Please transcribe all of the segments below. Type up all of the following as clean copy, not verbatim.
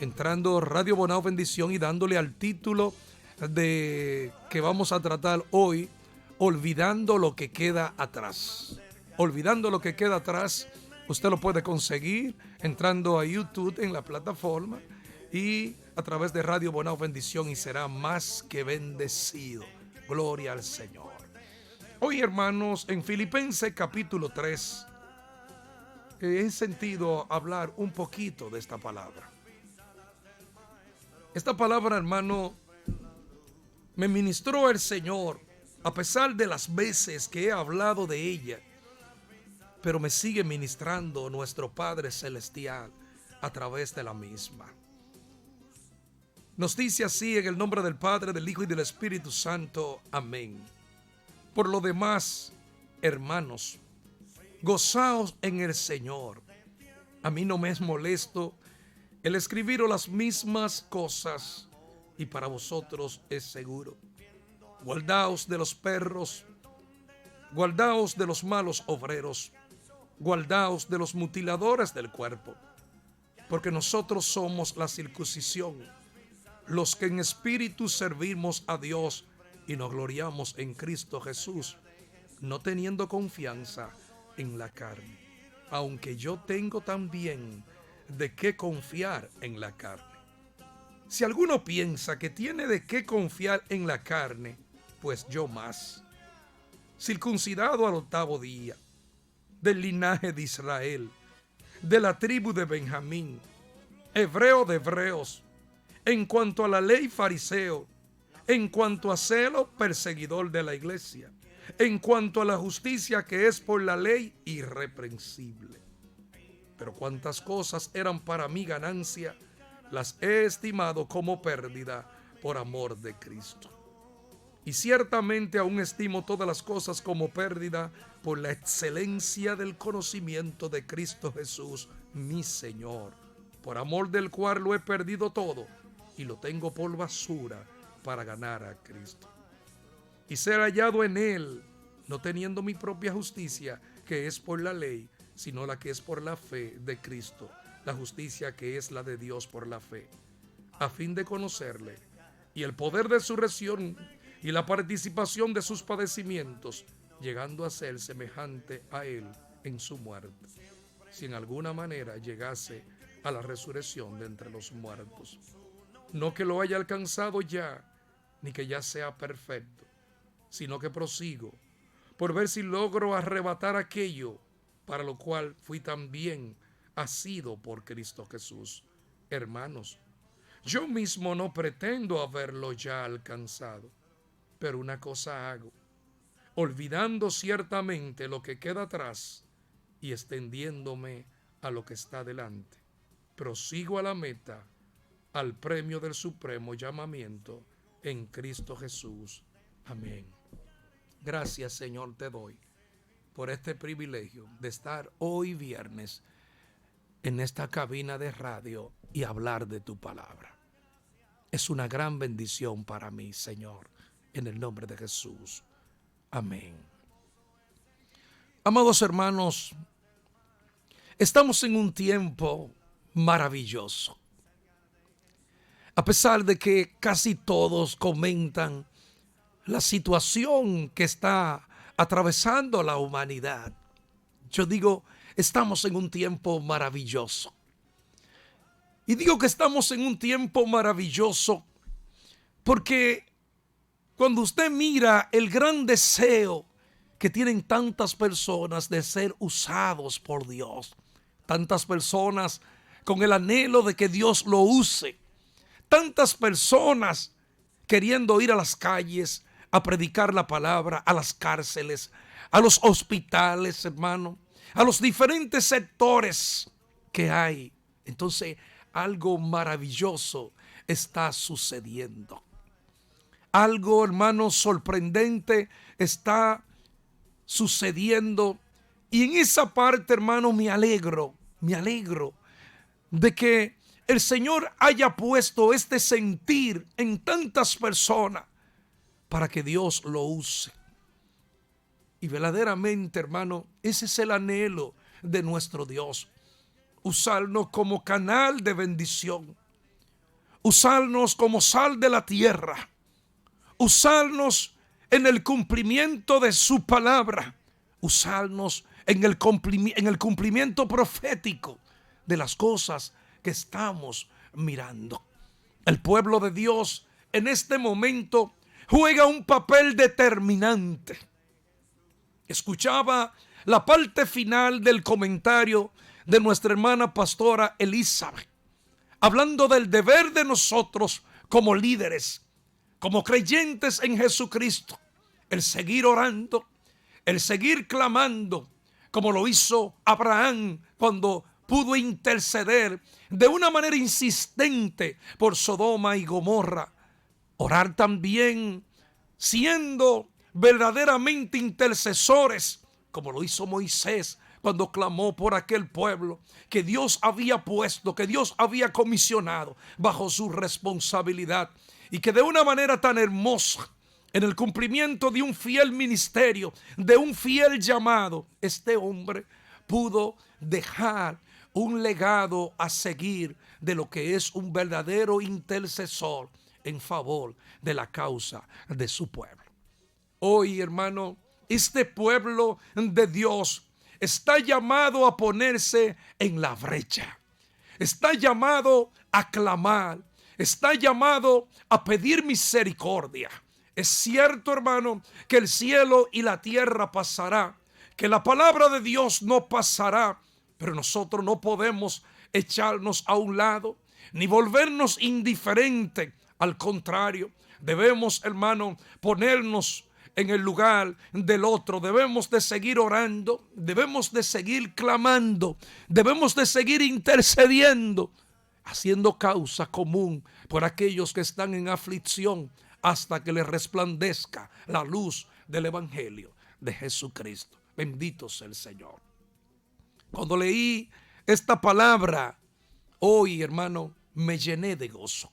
entrando Radio Bonao Bendición y dándole al título de que vamos a tratar hoy, olvidando lo que queda atrás. Olvidando lo que queda atrás, usted lo puede conseguir entrando a YouTube en la plataforma y a través de Radio Bonao Bendición y será más que bendecido. Gloria al Señor. Hoy, hermanos, en Filipenses capítulo 3, he sentido hablar un poquito de esta palabra. Esta palabra, hermano, me ministró el Señor a pesar de las veces que he hablado de ella, pero me sigue ministrando nuestro Padre Celestial a través de la misma. Nos dice así en el nombre del Padre, del Hijo y del Espíritu Santo. Amén. Por lo demás, hermanos, gozaos en el Señor. A mí no me es molesto el escribiros las mismas cosas y para vosotros es seguro. Guardaos de los perros, guardaos de los malos obreros, guardaos de los mutiladores del cuerpo, porque nosotros somos la circuncisión, los que en espíritu servimos a Dios y nos gloriamos en Cristo Jesús, no teniendo confianza en la carne, aunque yo tengo también de qué confiar en la carne. Si alguno piensa que tiene de qué confiar en la carne, pues yo más, circuncidado al 8º día, del linaje de Israel, de la tribu de Benjamín, hebreo de hebreos, en cuanto a la ley fariseo, en cuanto a celo perseguidor de la iglesia, en cuanto a la justicia que es por la ley irreprensible. Pero cuantas cosas eran para mí ganancia, las he estimado como pérdida por amor de Cristo. Y ciertamente aún estimo todas las cosas como pérdida por la excelencia del conocimiento de Cristo Jesús, mi Señor, por amor del cual lo he perdido todo y lo tengo por basura para ganar a Cristo. Y ser hallado en Él, no teniendo mi propia justicia, que es por la ley, sino la que es por la fe de Cristo, la justicia que es la de Dios por la fe, a fin de conocerle y el poder de su resurrección y la participación de sus padecimientos, llegando a ser semejante a Él en su muerte, si en alguna manera llegase a la resurrección de entre los muertos. No que lo haya alcanzado ya, ni que ya sea perfecto, sino que prosigo por ver si logro arrebatar aquello para lo cual fui también asido por Cristo Jesús. Hermanos, yo mismo no pretendo haberlo ya alcanzado, pero una cosa hago, olvidando ciertamente lo que queda atrás y extendiéndome a lo que está delante. Prosigo a la meta, al premio del supremo llamamiento en Cristo Jesús. Amén. Gracias, Señor, te doy por este privilegio de estar hoy viernes en esta cabina de radio y hablar de tu palabra. Es una gran bendición para mí, Señor, en el nombre de Jesús. Amén. Amados hermanos, estamos en un tiempo maravilloso. A pesar de que casi todos comentan la situación que está atravesando la humanidad, yo digo, estamos en un tiempo maravilloso. Y digo que estamos en un tiempo maravilloso porque cuando usted mira el gran deseo que tienen tantas personas de ser usados por Dios, tantas personas con el anhelo de que Dios lo use, tantas personas queriendo ir a las calles a predicar la palabra, a las cárceles, a los hospitales, hermano, a los diferentes sectores que hay. Entonces, algo maravilloso está sucediendo. Algo, hermano, sorprendente está sucediendo. Y en esa parte, hermano, me alegro de que el Señor haya puesto este sentir en tantas personas para que Dios lo use. Y verdaderamente, hermano, ese es el anhelo de nuestro Dios. Usarnos como canal de bendición. usarnos como sal de la tierra, usarnos en el cumplimiento de su palabra, usarnos en el cumplimiento profético de las cosas que estamos mirando. El pueblo de Dios en este momento juega un papel determinante. Escuchaba la parte final del comentario de nuestra hermana pastora Elizabeth, hablando del deber de nosotros como líderes, como creyentes en Jesucristo, el seguir orando, el seguir clamando, como lo hizo Abraham cuando pudo interceder de una manera insistente por Sodoma y Gomorra. Orar también siendo verdaderamente intercesores, como lo hizo Moisés cuando clamó por aquel pueblo que Dios había puesto, que Dios había comisionado bajo su responsabilidad, y que de una manera tan hermosa, en el cumplimiento de un fiel ministerio, de un fiel llamado, este hombre pudo dejar un legado a seguir de lo que es un verdadero intercesor en favor de la causa de su pueblo. Hoy, hermano, este pueblo de Dios está llamado a ponerse en la brecha, está llamado a clamar, está llamado a pedir misericordia. Es cierto, hermano, que el cielo y la tierra pasará, que la palabra de Dios no pasará, pero nosotros no podemos echarnos a un lado ni volvernos indiferentes. Al contrario, debemos, hermano, ponernos en el lugar del otro. Debemos de seguir orando, debemos de seguir clamando, debemos de seguir intercediendo, haciendo causa común por aquellos que están en aflicción, hasta que les resplandezca la luz del evangelio de Jesucristo. Bendito sea el Señor. Cuando leí esta palabra hoy, hermano, me llené de gozo.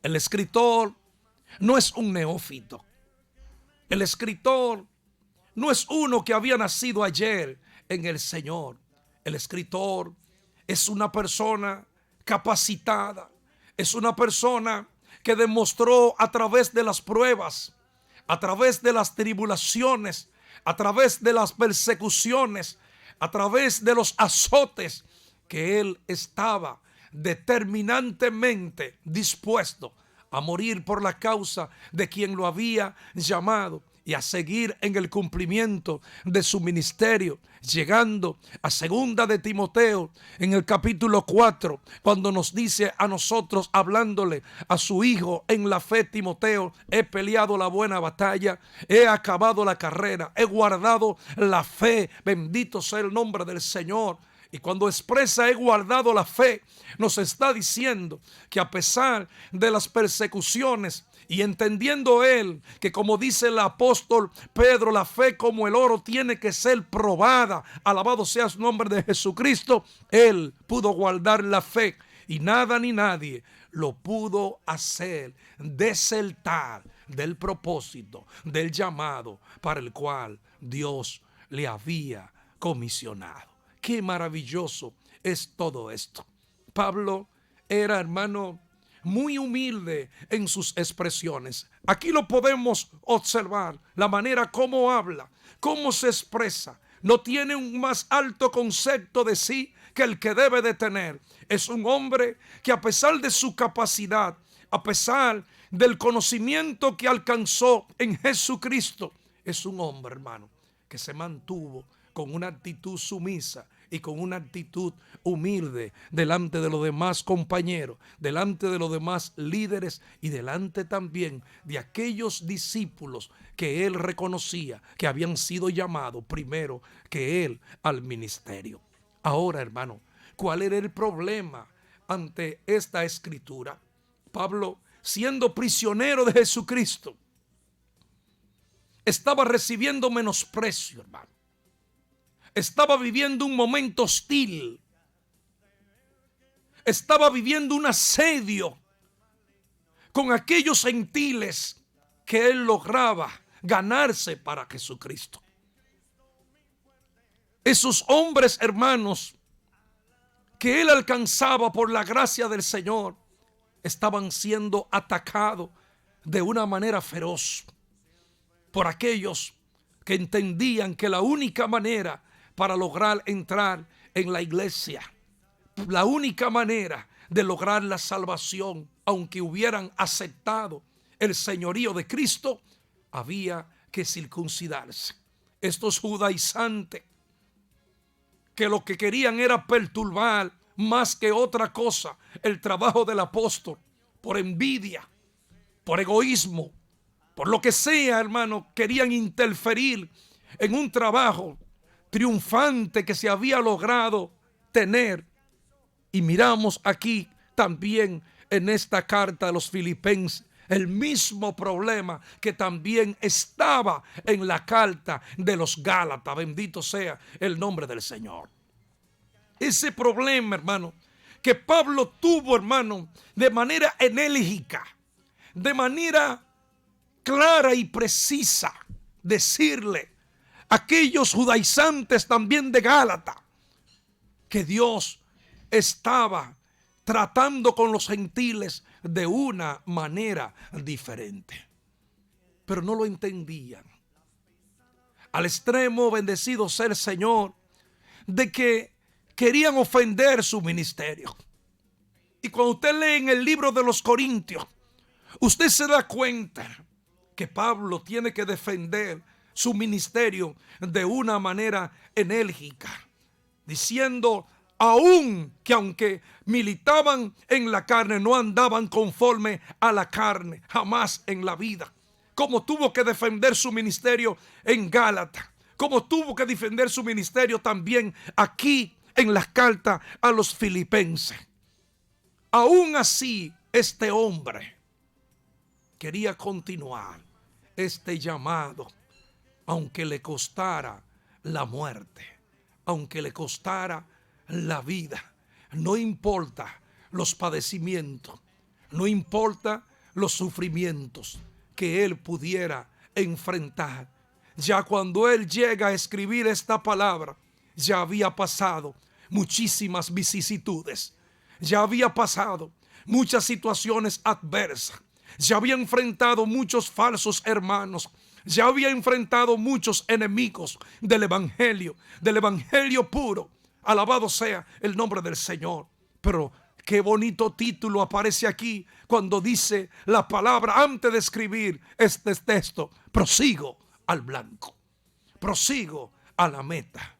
El escritor no es un neófito. El escritor no es uno que había nacido ayer en el Señor. El escritor es una persona capacitada, es una persona que demostró a través de las pruebas, a través de las tribulaciones, a través de las persecuciones, a través de los azotes, que él estaba determinantemente dispuesto a morir por la causa de quien lo había llamado y a seguir en el cumplimiento de su ministerio, llegando a segunda de Timoteo en el capítulo 4, cuando nos dice a nosotros, hablándole a su hijo en la fe, Timoteo: he peleado la buena batalla, he acabado la carrera, he guardado la fe. Bendito sea el nombre del Señor. Y cuando expresa he guardado la fe, nos está diciendo que a pesar de las persecuciones, y entendiendo él que, como dice el apóstol Pedro, la fe como el oro tiene que ser probada, alabado sea el nombre de Jesucristo, él pudo guardar la fe y nada ni nadie lo pudo hacer desertar del propósito, del llamado para el cual Dios le había comisionado. Qué maravilloso es todo esto. Pablo era, hermano, muy humilde en sus expresiones. Aquí lo podemos observar, la manera como habla, cómo se expresa. No tiene un más alto concepto de sí que el que debe de tener. Es un hombre que, a pesar de su capacidad, a pesar del conocimiento que alcanzó en Jesucristo, es un hombre, hermano, que se mantuvo con una actitud sumisa y con una actitud humilde delante de los demás compañeros, delante de los demás líderes y delante también de aquellos discípulos que él reconocía que habían sido llamados primero que él al ministerio. Ahora, hermano, ¿cuál era el problema ante esta escritura? Pablo, siendo prisionero de Jesucristo, estaba recibiendo menosprecio, hermano. Estaba viviendo un momento hostil. Estaba viviendo un asedio con aquellos gentiles que él lograba ganarse para Jesucristo. Esos hombres, hermanos, que él alcanzaba por la gracia del Señor, estaban siendo atacados de una manera feroz por aquellos que entendían que la única manera para lograr entrar en la iglesia, la única manera de lograr la salvación, aunque hubieran aceptado el señorío de Cristo, había que circuncidarse. Estos judaizantes, que lo que querían era perturbar más que otra cosa el trabajo del apóstol, por envidia, por egoísmo, por lo que sea, hermano, querían interferir en un trabajo triunfante que se había logrado tener. Y miramos aquí también en esta carta de los Filipenses el mismo problema que también estaba en la carta de los Gálatas. Bendito sea el nombre del Señor. Ese problema, hermano, que Pablo tuvo, hermano, de manera enérgica, de manera clara y precisa, decirle a aquellos judaizantes también de Gálata que Dios estaba tratando con los gentiles de una manera diferente. Pero no lo entendían. Al extremo, bendecido sea el Señor, de que querían ofender su ministerio. Y cuando usted lee en el libro de los Corintios, usted se da cuenta que Pablo tiene que defender su ministerio de una manera enérgica, diciendo aún que aunque militaban en la carne, no andaban conforme a la carne, jamás en la vida. Como tuvo que defender su ministerio en Gálatas, como tuvo que defender su ministerio también aquí en las cartas a los Filipenses. Aún así, este hombre quería continuar este llamado, aunque le costara la muerte, aunque le costara la vida. No importa los padecimientos, no importa los sufrimientos que él pudiera enfrentar. Ya cuando él llega a escribir esta palabra, ya había pasado muchísimas vicisitudes, ya había pasado muchas situaciones adversas, ya había enfrentado muchos falsos hermanos, ya había enfrentado muchos enemigos del evangelio puro. Alabado sea el nombre del Señor. Pero qué bonito título aparece aquí cuando dice la palabra antes de escribir este texto: prosigo al blanco, prosigo a la meta.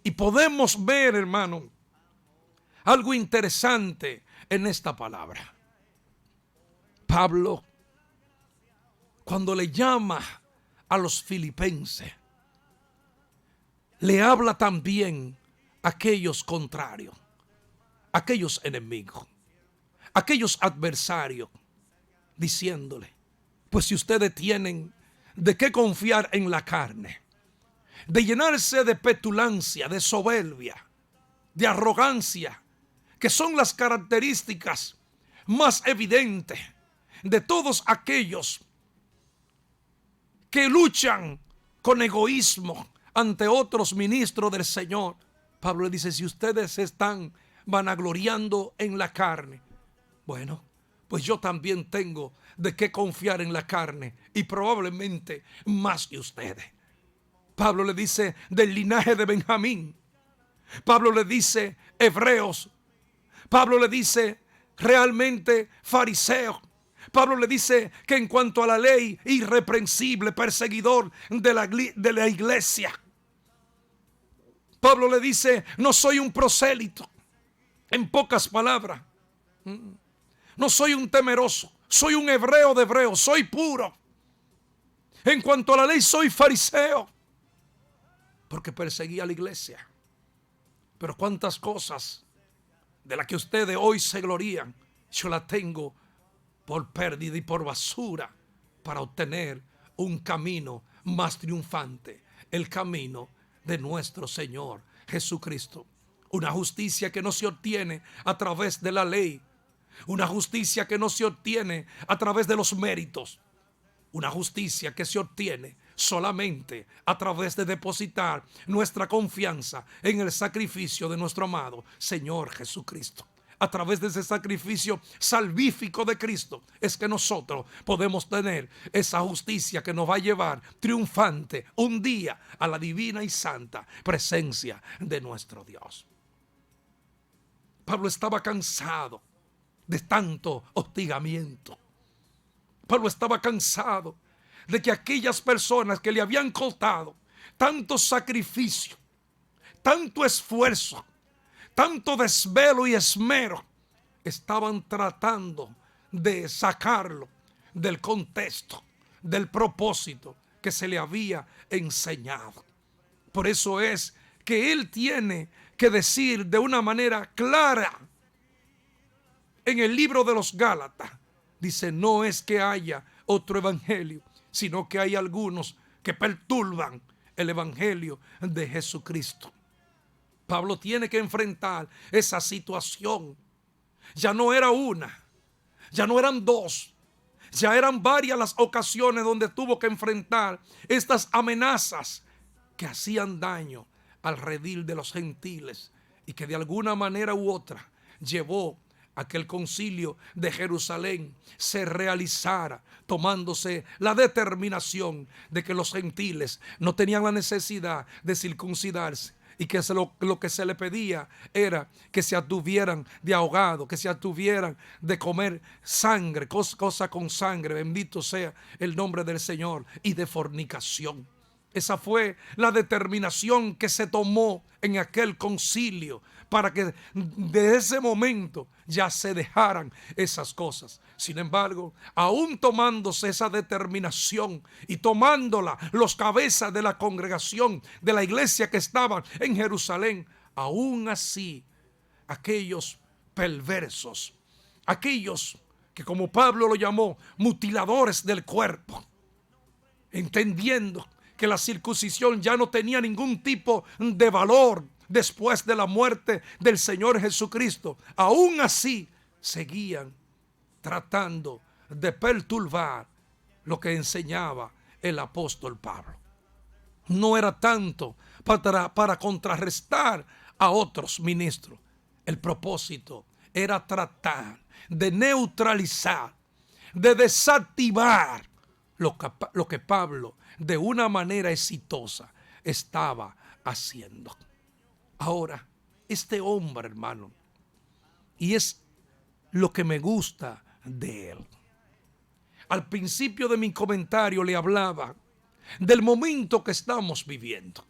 Y podemos ver, hermano, algo interesante en esta palabra. Pablo, cuando le llama a los filipenses, le habla también a aquellos contrarios, a aquellos enemigos, a aquellos adversarios, diciéndole: pues si ustedes tienen de qué confiar en la carne, de llenarse de petulancia, de soberbia, de arrogancia, que son las características más evidentes de todos aquellos que luchan con egoísmo ante otros ministros del Señor. Pablo le dice: si ustedes se están vanagloriando en la carne, bueno, pues yo también tengo de qué confiar en la carne, y probablemente más que ustedes. Pablo le dice del linaje de Benjamín. Pablo le dice hebreos. Pablo le dice realmente fariseos. Pablo le dice que en cuanto a la ley, irreprensible, perseguidor de la iglesia. Pablo le dice: no soy un prosélito. En pocas palabras, no soy un temeroso, soy un hebreo de hebreos, soy puro. En cuanto a la ley, soy fariseo, porque perseguía a la iglesia. Pero cuántas cosas de las que ustedes hoy se glorían, yo las tengo por pérdida y por basura para obtener un camino más triunfante, el camino de nuestro Señor Jesucristo. Una justicia que no se obtiene a través de la ley, una justicia que no se obtiene a través de los méritos, una justicia que se obtiene solamente a través de depositar nuestra confianza en el sacrificio de nuestro amado Señor Jesucristo. a través de ese sacrificio salvífico de Cristo, es que nosotros podemos tener esa justicia que nos va a llevar triunfante un día a la divina y santa presencia de nuestro Dios. Pablo estaba cansado de tanto hostigamiento. Pablo estaba cansado de que aquellas personas que le habían costado tanto sacrificio, tanto esfuerzo, tanto desvelo y esmero, estaban tratando de sacarlo del contexto, del propósito que se le había enseñado. Por eso es que él tiene que decir de una manera clara en el libro de los Gálatas, dice, no es que haya otro evangelio, sino que hay algunos que perturban el evangelio de Jesucristo. Pablo tiene que enfrentar esa situación. Ya no era una, ya no eran dos, ya eran varias las ocasiones donde tuvo que enfrentar estas amenazas que hacían daño al redil de los gentiles y que de alguna manera u otra llevó a que el concilio de Jerusalén se realizara, tomándose la determinación de que los gentiles no tenían la necesidad de circuncidarse y que lo que se le pedía era que se abstuvieran de ahogado, que se abstuvieran de comer sangre, cosa con sangre, bendito sea el nombre del Señor, y de fornicación. Esa fue la determinación que se tomó en aquel concilio para que de ese momento ya se dejaran esas cosas. Sin embargo, aún tomándose esa determinación y tomándola los cabezas de la congregación de la iglesia que estaban en Jerusalén, aún así aquellos perversos, aquellos que como Pablo lo llamó mutiladores del cuerpo, entendiendo que la circuncisión ya no tenía ningún tipo de valor después de la muerte del Señor Jesucristo, aún así seguían tratando de perturbar lo que enseñaba el apóstol Pablo. No era tanto para contrarrestar a otros ministros. El propósito era tratar de neutralizar, de desactivar lo que Pablo de una manera exitosa estaba haciendo. Ahora, este hombre, hermano, y es lo que me gusta de él. Al principio de mi comentario le hablaba del momento que estamos viviendo,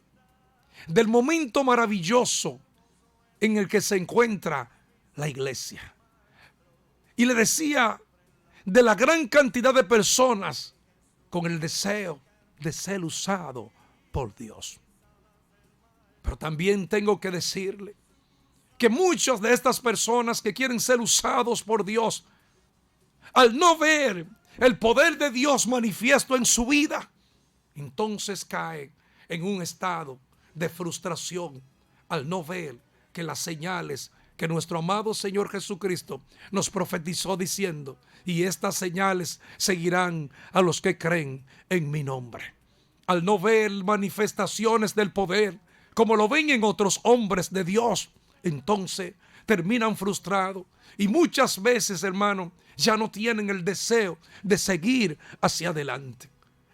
del momento maravilloso en el que se encuentra la iglesia. Y le decía de la gran cantidad de personas con el deseo de ser usado por Dios. Pero también tengo que decirle que muchas de estas personas que quieren ser usados por Dios, al no ver el poder de Dios manifiesto en su vida, entonces caen en un estado de frustración al no ver que las señales que nuestro amado Señor Jesucristo nos profetizó diciendo, y estas señales seguirán a los que creen en mi nombre. Al no ver manifestaciones del poder como lo ven en otros hombres de Dios, entonces terminan frustrados y muchas veces, hermano, ya no tienen el deseo de seguir hacia adelante.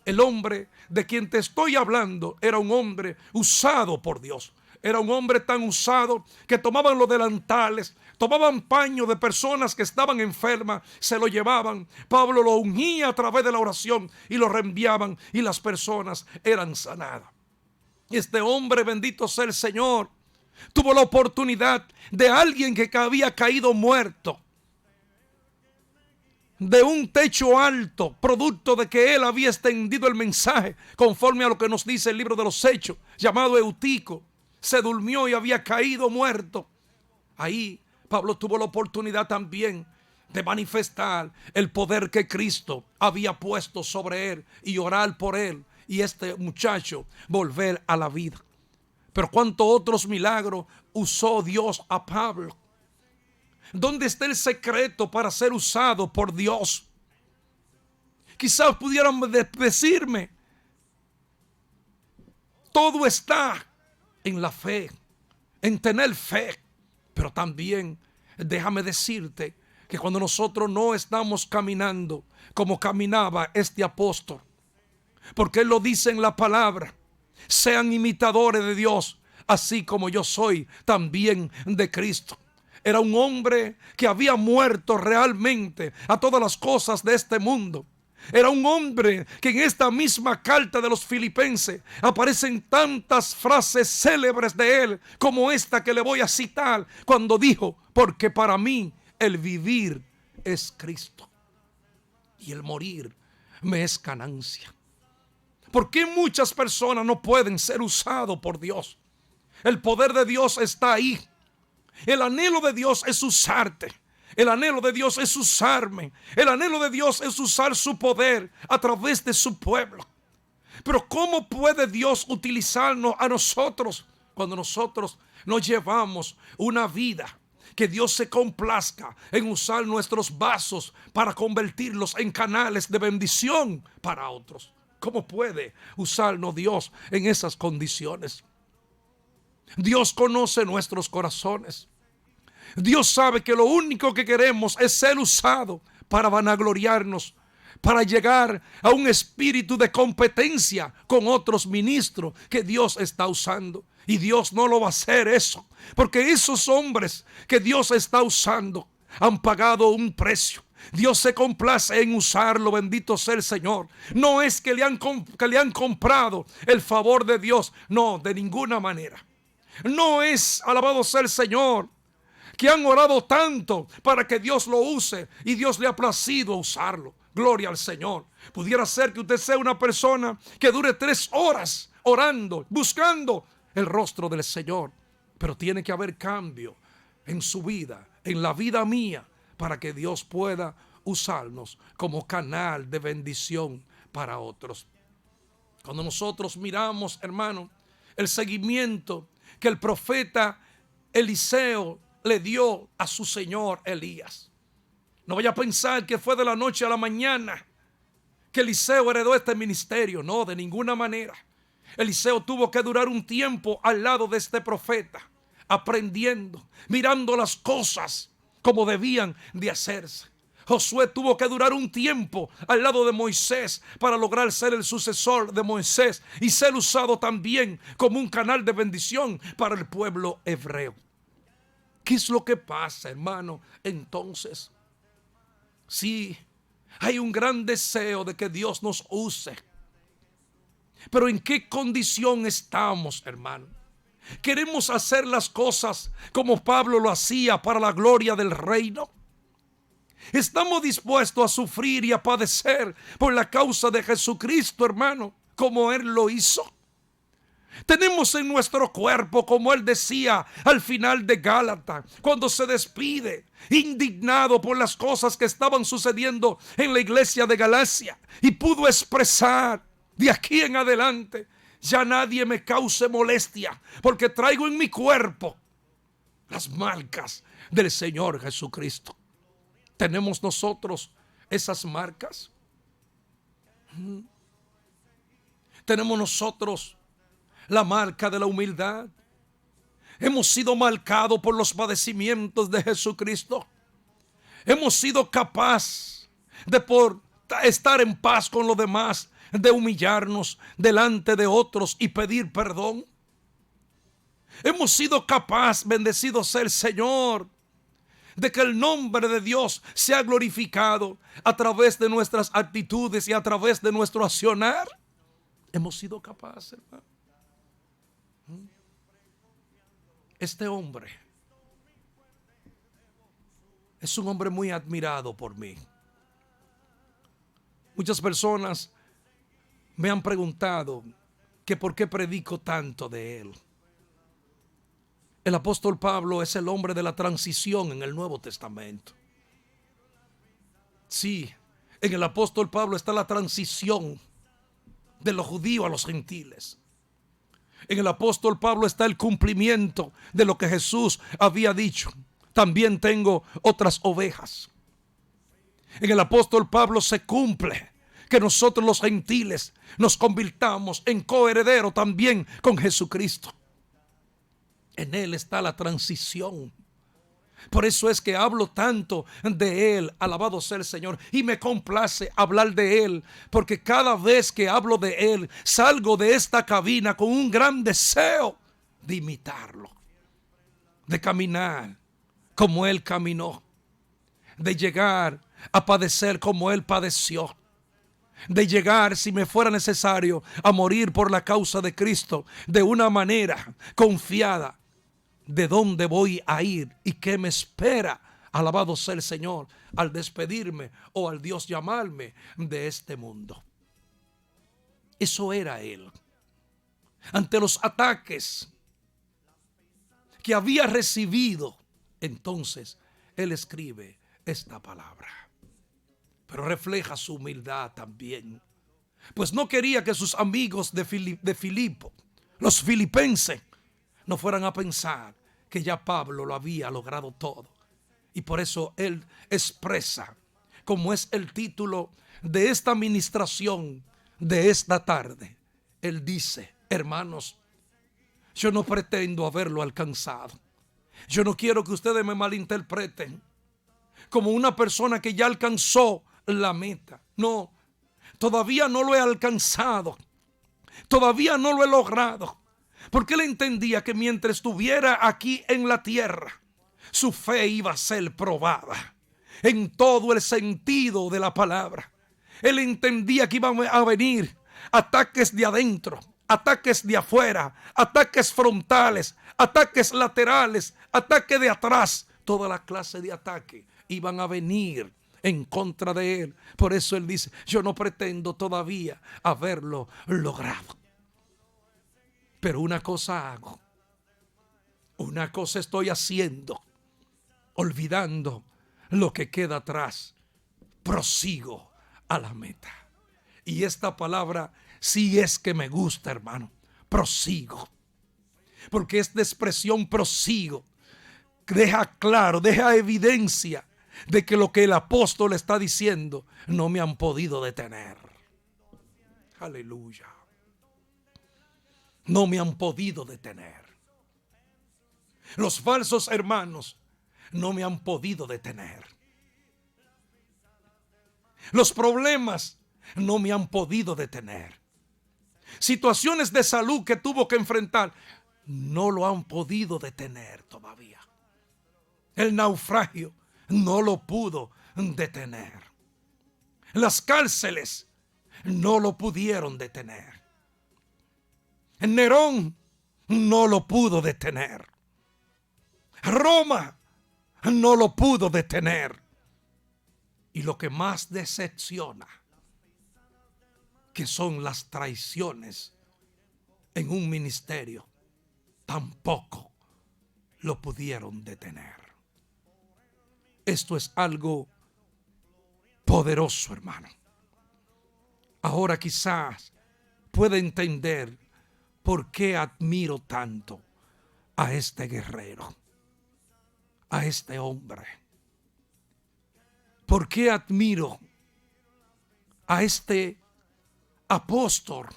El hombre de quien te estoy hablando era un hombre usado por Dios. Era un hombre tan usado que tomaban los delantales, tomaban paños de personas que estaban enfermas, se lo llevaban. Pablo lo ungía a través de la oración y lo reenviaban y las personas eran sanadas. Este hombre, bendito sea el Señor, tuvo la oportunidad de alguien que había caído muerto de un techo alto, producto de que él había extendido el mensaje conforme a lo que nos dice el libro de los Hechos, llamado Eutico. Se durmió y había caído muerto. Ahí Pablo tuvo la oportunidad también de manifestar el poder que Cristo había puesto sobre él y orar por él y este muchacho volver a la vida. Pero cuántos otros milagros usó Dios a Pablo. ¿Dónde está el secreto para ser usado por Dios? Quizás pudieran decirme, todo está en la fe, en tener fe, pero también déjame decirte que cuando nosotros no estamos caminando como caminaba este apóstol, porque él lo dice en la palabra, sean imitadores de Dios, así como yo soy también de Cristo. Era un hombre que había muerto realmente a todas las cosas de este mundo. Era un hombre que en esta misma carta de los Filipenses aparecen tantas frases célebres de él como esta que le voy a citar, cuando dijo: porque para mí el vivir es Cristo y el morir me es ganancia. ¿Por qué muchas personas no pueden ser usados por Dios? El poder de Dios está ahí. El anhelo de Dios es usarte. El anhelo de Dios es usarme. El anhelo de Dios es usar su poder a través de su pueblo. Pero ¿cómo puede Dios utilizarnos a nosotros cuando nosotros nos llevamos una vida que Dios se complazca en usar nuestros vasos para convertirlos en canales de bendición para otros? ¿Cómo puede usarnos Dios en esas condiciones? Dios conoce nuestros corazones. Dios sabe que lo único que queremos es ser usado para vanagloriarnos, para llegar a un espíritu de competencia con otros ministros que Dios está usando. Y Dios no lo va a hacer eso, porque esos hombres que Dios está usando han pagado un precio. Dios se complace en usarlo, bendito sea el Señor. No es que le han comprado el favor de Dios, no, de ninguna manera. No es, alabado sea el Señor, que han orado tanto para que Dios lo use y Dios le ha placido usarlo. Gloria al Señor. Pudiera ser que usted sea una persona que dure 3 horas orando, buscando el rostro del Señor, pero tiene que haber cambio en su vida, en la vida mía, para que Dios pueda usarnos como canal de bendición para otros. Cuando nosotros miramos, hermano, el seguimiento que el profeta Eliseo le dio a su señor Elías, no vaya a pensar que fue de la noche a la mañana que Eliseo heredó este ministerio. No, de ninguna manera. Eliseo tuvo que durar un tiempo al lado de este profeta, aprendiendo, mirando las cosas como debían de hacerse. Josué tuvo que durar un tiempo al lado de Moisés para lograr ser el sucesor de Moisés y ser usado también como un canal de bendición para el pueblo hebreo. ¿Qué es lo que pasa, hermano? Entonces, sí, hay un gran deseo de que Dios nos use. Pero ¿en qué condición estamos, hermano? ¿Queremos hacer las cosas como Pablo lo hacía para la gloria del reino? ¿Estamos dispuestos a sufrir y a padecer por la causa de Jesucristo, hermano, como Él lo hizo? Tenemos en nuestro cuerpo, como él decía al final de Gálatas, cuando se despide, indignado por las cosas que estaban sucediendo en la iglesia de Galacia, y pudo expresar: de aquí en adelante ya nadie me cause molestia, porque traigo en mi cuerpo las marcas del Señor Jesucristo. ¿Tenemos nosotros esas marcas? ¿Tenemos nosotros la marca de la humildad? Hemos sido marcados por los padecimientos de Jesucristo. Hemos sido capaces de, por estar en paz con los demás, de humillarnos delante de otros y pedir perdón. Hemos sido capaces, bendecido sea el Señor, de que el nombre de Dios sea glorificado a través de nuestras actitudes y a través de nuestro accionar. Hemos sido capaces, hermano. Este hombre es un hombre muy admirado por mí. Muchas personas me han preguntado que por qué predico tanto de él. El apóstol Pablo es el hombre de la transición en el Nuevo Testamento. Sí, en el apóstol Pablo está la transición de los judíos a los gentiles. En el apóstol Pablo está el cumplimiento de lo que Jesús había dicho: también tengo otras ovejas. En el apóstol Pablo se cumple que nosotros los gentiles nos convirtamos en coherederos también con Jesucristo. En él está la transición. Por eso es que hablo tanto de Él, alabado sea el Señor, y me complace hablar de Él, porque cada vez que hablo de Él, salgo de esta cabina con un gran deseo de imitarlo, de caminar como Él caminó, de llegar a padecer como Él padeció, de llegar, si me fuera necesario, a morir por la causa de Cristo de una manera confiada de dónde voy a ir y qué me espera, alabado sea el Señor, al despedirme o al Dios llamarme de este mundo. Eso era Él. Ante los ataques que había recibido, entonces Él escribe esta palabra. Pero refleja su humildad también, pues no quería que sus amigos de Filipo, los filipenses, no fueran a pensar que ya Pablo lo había logrado todo. Y por eso él expresa, como es el título de esta ministración de esta tarde, él dice: hermanos, yo no pretendo haberlo alcanzado. Yo no quiero que ustedes me malinterpreten como una persona que ya alcanzó la meta. No, todavía no lo he alcanzado. Todavía no lo he logrado. Porque él entendía que mientras estuviera aquí en la tierra, su fe iba a ser probada en todo el sentido de la palabra. Él entendía que iban a venir ataques de adentro, ataques de afuera, ataques frontales, ataques laterales, ataques de atrás. Toda la clase de ataques iban a venir en contra de él. Por eso él dice: yo no pretendo todavía haberlo logrado. Pero una cosa hago, una cosa estoy haciendo, olvidando lo que queda atrás, prosigo a la meta. Y esta palabra sí es que me gusta, hermano, prosigo. Porque esta expresión prosigo deja claro, deja evidencia de que lo que el apóstol está diciendo no me han podido detener. Aleluya. No me han podido detener. Los falsos hermanos no me han podido detener. Los problemas no me han podido detener. Situaciones de salud que tuvo que enfrentar no lo han podido detener todavía. El naufragio no lo pudo detener. Las cárceles no lo pudieron detener. Nerón no lo pudo detener. Roma no lo pudo detener. Y lo que más decepciona, que son las traiciones en un ministerio, tampoco lo pudieron detener. Esto es algo poderoso, hermano. Ahora quizás pueda entender por qué admiro tanto a este guerrero, a este hombre. ¿Por qué admiro a este apóstol,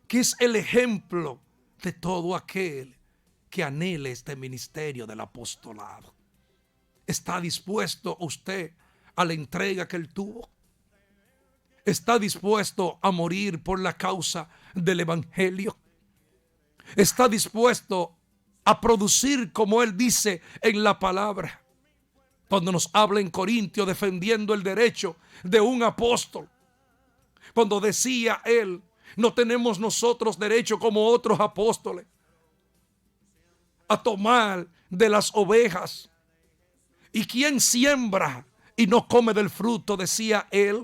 que es el ejemplo de todo aquel que anhele este ministerio del apostolado? ¿Está dispuesto usted a la entrega que él tuvo? ¿Está dispuesto a morir por la causa del evangelio? ¿Está dispuesto a producir, como él dice en la palabra, cuando nos habla en Corintios, defendiendo el derecho de un apóstol? Cuando decía él: no tenemos nosotros derecho como otros apóstoles a tomar de las ovejas. ¿Y quién siembra y no come del fruto?, decía él.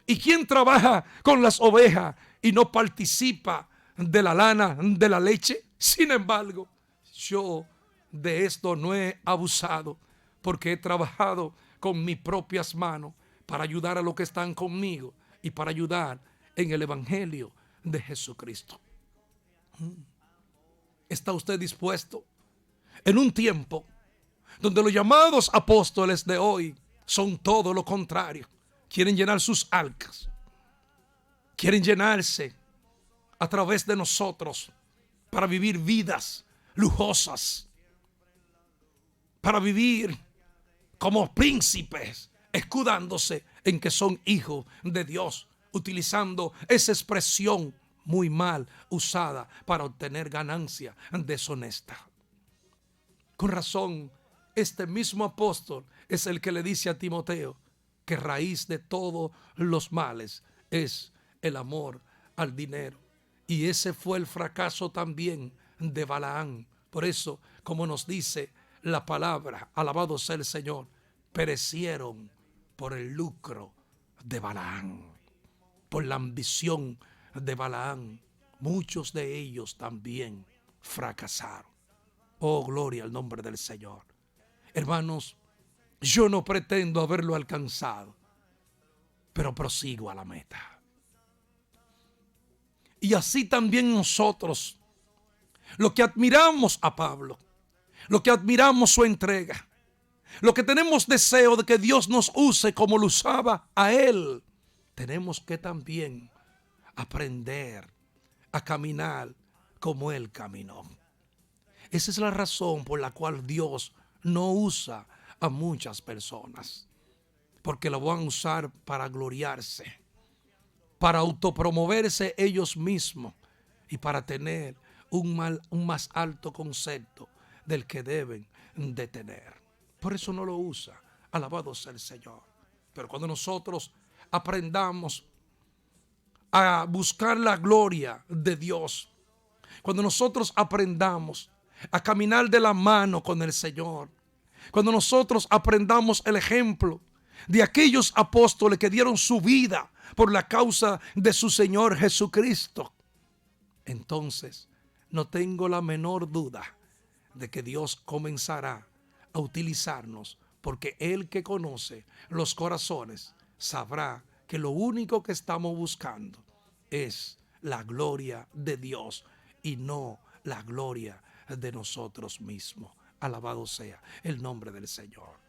¿Y quién trabaja con las ovejas y no participa de la lana, de la leche? Sin embargo, yo de esto no he abusado, porque he trabajado con mis propias manos para ayudar a los que están conmigo y para ayudar en el evangelio de Jesucristo. ¿Está usted dispuesto? En un tiempo donde los llamados apóstoles de hoy son todo lo contrario. Quieren llenar sus arcas, quieren llenarse a través de nosotros para vivir vidas lujosas. para vivir como príncipes, escudándose en que son hijos de Dios, utilizando esa expresión muy mal usada para obtener ganancia deshonesta. Con razón, este mismo apóstol es el que le dice a Timoteo que raíz de todos los males es el amor al dinero. Y ese fue el fracaso también de Balaam. Por eso, como nos dice la palabra, alabado sea el Señor, perecieron por el lucro de Balaam, por la ambición de Balaam. Muchos de ellos también fracasaron. Oh, gloria al nombre del Señor. Hermanos, yo no pretendo haberlo alcanzado, pero prosigo a la meta. Y así también nosotros, lo que admiramos a Pablo, lo que admiramos su entrega, lo que tenemos deseo de que Dios nos use como lo usaba a él, tenemos que también aprender a caminar como él caminó. Esa es la razón por la cual Dios no usa a muchas personas, porque lo van a usar para gloriarse, para autopromoverse ellos mismos y para tener un más alto concepto del que deben de tener. Por eso no lo usa. Alabado sea el Señor. Pero cuando nosotros aprendamos a buscar la gloria de Dios, cuando nosotros aprendamos a caminar de la mano con el Señor, cuando nosotros aprendamos el ejemplo de aquellos apóstoles que dieron su vida por la causa de su Señor Jesucristo, entonces no tengo la menor duda de que Dios comenzará a utilizarnos, porque Él que conoce los corazones sabrá que lo único que estamos buscando es la gloria de Dios y no la gloria de nosotros mismos. Alabado sea el nombre del Señor.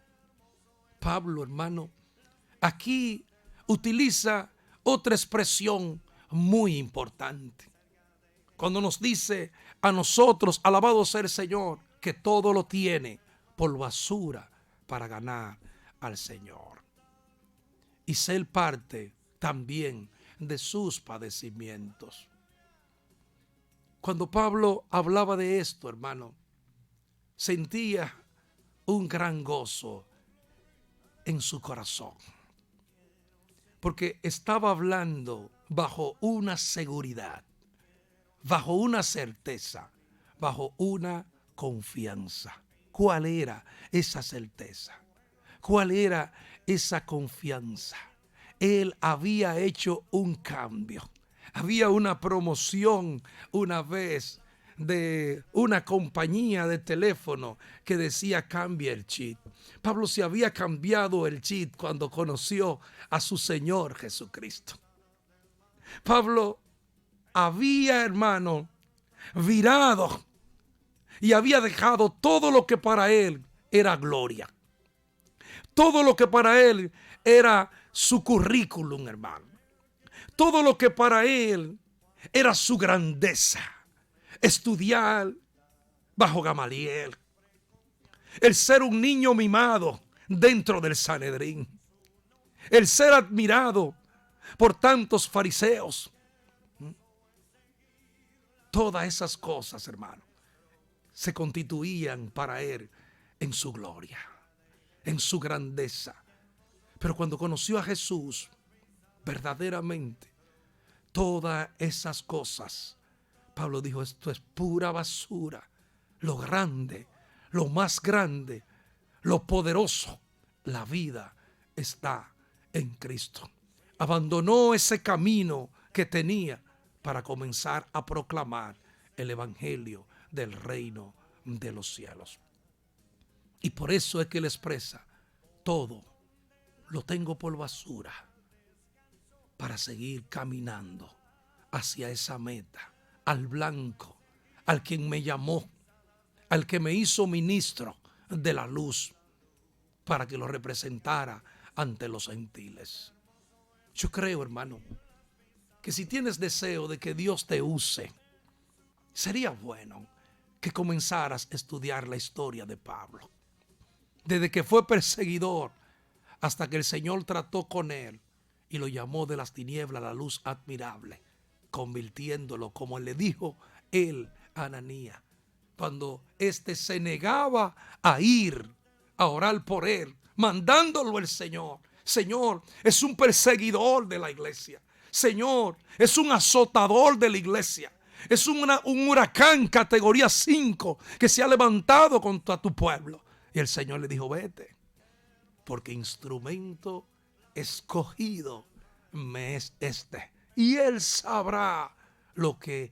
Pablo, hermano, aquí utiliza otra expresión muy importante. Cuando nos dice a nosotros, alabado sea el Señor, que todo lo tiene por basura para ganar al Señor y ser parte también de sus padecimientos. Cuando Pablo hablaba de esto, hermano, sentía un gran gozo en su corazón, porque estaba hablando bajo una seguridad, bajo una certeza, bajo una confianza. ¿Cuál era esa certeza? ¿Cuál era esa confianza? Él había hecho un cambio. Había una promoción una vez de una compañía de teléfono que decía cambia el chip. Pablo se había cambiado el chip cuando conoció a su Señor Jesucristo. Pablo había, hermano, virado y había dejado todo lo que para él era gloria. Todo lo que para él era su currículum, hermano. Todo lo que para él era su grandeza. Estudiar bajo Gamaliel. El ser un niño mimado dentro del Sanedrín. El ser admirado por tantos fariseos. Todas esas cosas, hermano, se constituían para él en su gloria, en su grandeza. Pero cuando conoció a Jesús, verdaderamente, todas esas cosas, Pablo dijo, esto es pura basura. Lo grande, lo más grande, lo poderoso, la vida está en Cristo. Abandonó ese camino que tenía para comenzar a proclamar el evangelio del reino de los cielos. Y por eso es que él expresa, todo lo tengo por basura para seguir caminando hacia esa meta, al blanco, al quien me llamó, al que me hizo ministro de la luz, para que lo representara ante los gentiles. Yo creo, hermano, que si tienes deseo de que Dios te use, sería bueno que comenzaras a estudiar la historia de Pablo. desde que fue perseguidor hasta que el Señor trató con él y lo llamó de las tinieblas a la luz admirable, convirtiéndolo, como le dijo él a Ananías, cuando éste se negaba a ir a orar por él, mandándolo el Señor. Señor, es un perseguidor de la iglesia. Señor, es un azotador de la iglesia. Es un huracán categoría 5 que se ha levantado contra tu pueblo. Y el Señor le dijo, vete, porque instrumento escogido me es este. Y él sabrá lo que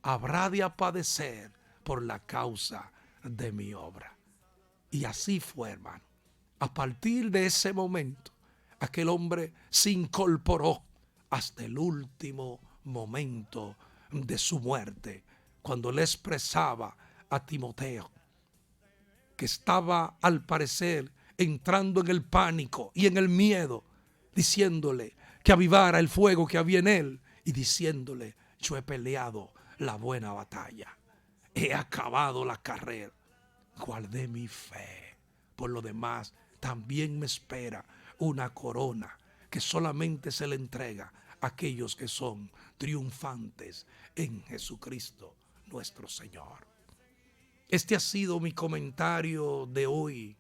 habrá de padecer por la causa de mi obra. Y así fue, hermano. A partir de ese momento, aquel hombre se incorporó hasta el último momento de su muerte, cuando le expresaba a Timoteo que estaba al parecer entrando en el pánico y en el miedo, diciéndole que avivara el fuego que había en él y diciéndole, yo he peleado la buena batalla, he acabado la carrera, guardé mi fe. Por lo demás, también me espera una corona que solamente se le entrega a aquellos que son triunfantes en Jesucristo nuestro Señor. Este ha sido mi comentario de hoy